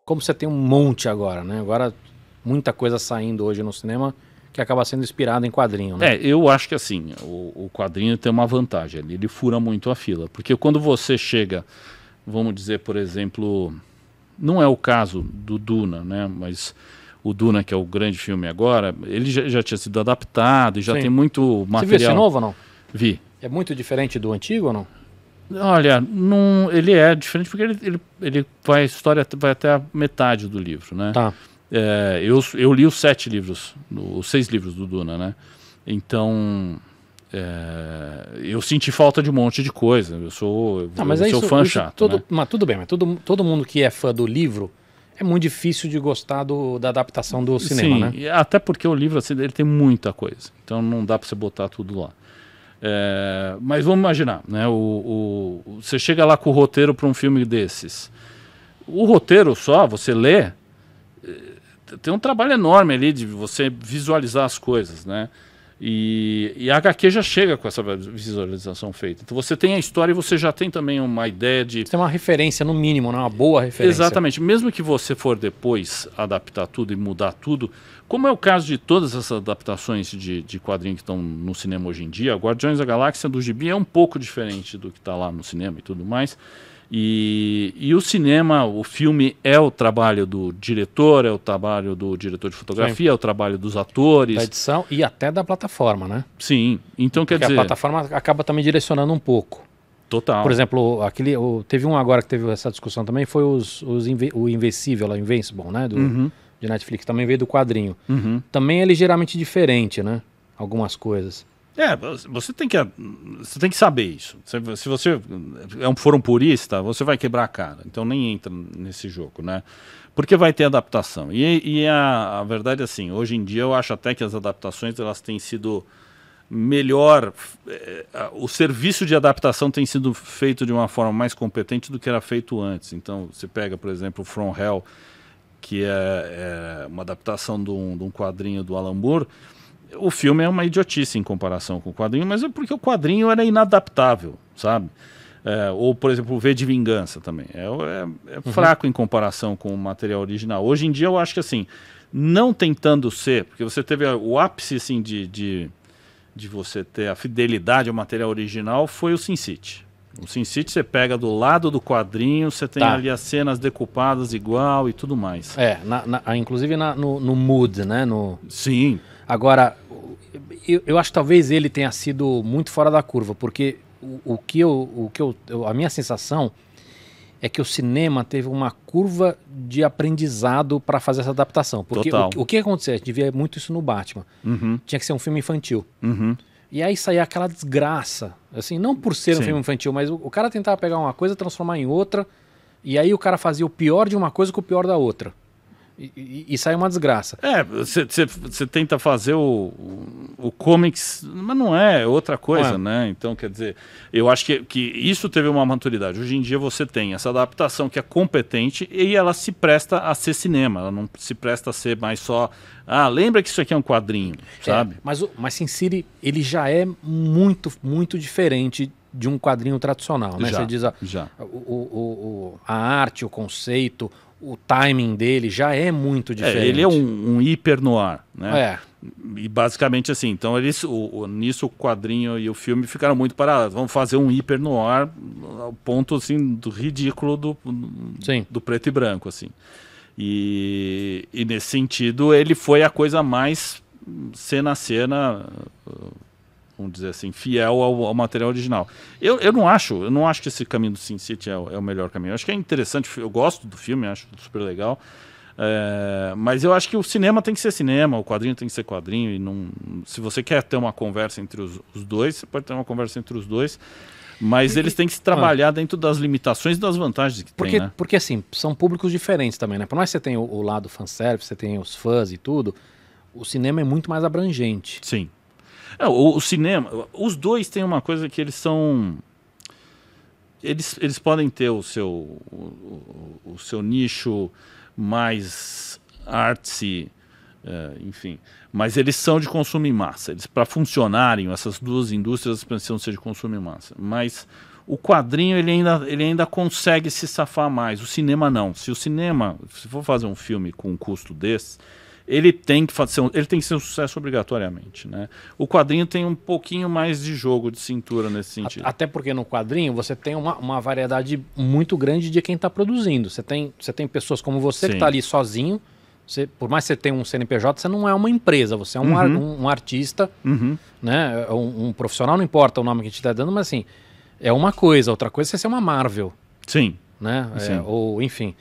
como você tem um monte agora, né? Agora, muita coisa saindo hoje no cinema que acaba sendo inspirada em quadrinho, né? Eu acho que assim, o quadrinho tem uma vantagem, ele fura muito a fila, porque quando você chega, vamos dizer, por exemplo, não é o caso do Duna, né? Mas o Duna, que é o grande filme agora, ele já tinha sido adaptado e já tem muito material. Você viu esse novo ou não? Vi. É muito diferente do antigo ou não? Olha, não, ele é diferente porque a história vai até a metade do livro, né? Tá. Eu li os 6 livros do Duna, né? Então, eu senti falta de um monte de coisa. Eu sou fã chato, né? Mas tudo bem, mas todo mundo que é fã do livro é muito difícil de gostar da adaptação do cinema, sim, né? Até porque o livro assim, ele tem muita coisa. Então não dá para você botar tudo lá. Mas vamos imaginar, né? Você chega lá com o roteiro para um filme desses. O roteiro só, você lê, tem um trabalho enorme ali de você visualizar as coisas, né? E a HQ já chega com essa visualização feita. Então você tem a história e você já tem também uma ideia de... Você tem uma referência, no mínimo, né? Uma boa referência. Exatamente. Mesmo que você for depois adaptar tudo e mudar tudo, como é o caso de todas essas adaptações de quadrinhos que estão no cinema hoje em dia, Guardiões da Galáxia do Gibi é um pouco diferente do que está lá no cinema e tudo mais. E o cinema, o filme é o trabalho do diretor, é o trabalho do diretor de fotografia, sim, é o trabalho dos atores. Da edição e até da plataforma, né? Sim, então quer dizer... a plataforma acaba também direcionando um pouco. Total. Por exemplo, teve um agora que teve essa discussão também, foi o Invencível, Invincible, né? De Netflix, também veio do quadrinho. Também é ligeiramente diferente, né? Algumas coisas. Você tem que saber isso. Se você for um purista, você vai quebrar a cara. Então nem entra nesse jogo, né? Porque vai ter adaptação. E a verdade é assim, hoje em dia eu acho até que as adaptações elas têm sido melhor. O serviço de adaptação tem sido feito de uma forma mais competente do que era feito antes. Então você pega, por exemplo, From Hell, que é uma adaptação de um quadrinho do Alan Moore. O filme é uma idiotice em comparação com o quadrinho, mas é porque o quadrinho era inadaptável, sabe? Ou, por exemplo, o V de Vingança também. É fraco em comparação com o material original. Hoje em dia eu acho que assim, não tentando ser, porque você teve o ápice assim, de você ter a fidelidade ao material original foi o Sin City. O Sin City você pega do lado do quadrinho, você tem ali as cenas decupadas igual e tudo mais. Inclusive no mood, né? Sim. Agora, eu acho que talvez ele tenha sido muito fora da curva, porque a minha sensação é que o cinema teve uma curva de aprendizado para fazer essa adaptação. Porque o que aconteceu? A gente via muito isso no Batman. Tinha que ser um filme infantil. E aí saía aquela desgraça. Assim, não por ser um filme infantil, mas o cara tentava pegar uma coisa, transformar em outra, e aí o cara fazia o pior de uma coisa com o pior da outra. E sai uma desgraça. Você tenta fazer o comics, mas não é outra coisa, né? Então, quer dizer, eu acho que isso teve uma maturidade. Hoje em dia você tem essa adaptação que é competente e ela se presta a ser cinema. Ela não se presta a ser mais só... lembra que isso aqui é um quadrinho, sabe? Mas Sin City, ele já é muito, muito diferente de um quadrinho tradicional, né? Você diz a arte, o conceito... O timing dele já é muito diferente. Ele é um hiper noir, né? E basicamente assim, então nisso o quadrinho e o filme ficaram muito parados. Vamos fazer um hiper noir ao ponto assim do ridículo do preto e branco, assim. E nesse sentido ele foi a coisa mais cena a cena, vamos dizer assim, fiel ao material original. Eu não acho que esse caminho do Sin City é o melhor caminho. Eu acho que é interessante, eu gosto do filme, acho super legal, mas eu acho que o cinema tem que ser cinema, o quadrinho tem que ser quadrinho, e se você quer ter uma conversa entre os dois, você pode ter uma conversa entre os dois, mas eles têm que se trabalhar dentro das limitações e das vantagens que tem, né? Porque assim, são públicos diferentes também, né? Por mais que você tenha o lado fanservice, você tem os fãs e tudo, o cinema é muito mais abrangente. Sim. O cinema, os dois têm uma coisa que eles são... Eles podem ter o seu nicho mais artsy, enfim, mas eles são de consumo em massa. Para funcionarem, essas duas indústrias precisam ser de consumo em massa. Mas O quadrinho ele ainda consegue se safar mais, o cinema não. Se for fazer um filme com um custo desse, ele tem que ser um sucesso obrigatoriamente, né? O quadrinho tem um pouquinho mais de jogo de cintura nesse sentido. Até porque no quadrinho você tem uma variedade muito grande de quem está produzindo. Você tem pessoas como você que está ali sozinho. Por mais que você tenha um CNPJ, você não é uma empresa, você é um artista, né? Um profissional, não importa o nome que a gente está dando, mas assim, é uma coisa. Outra coisa é você ser uma Marvel. Sim. Né? Sim. Ou enfim.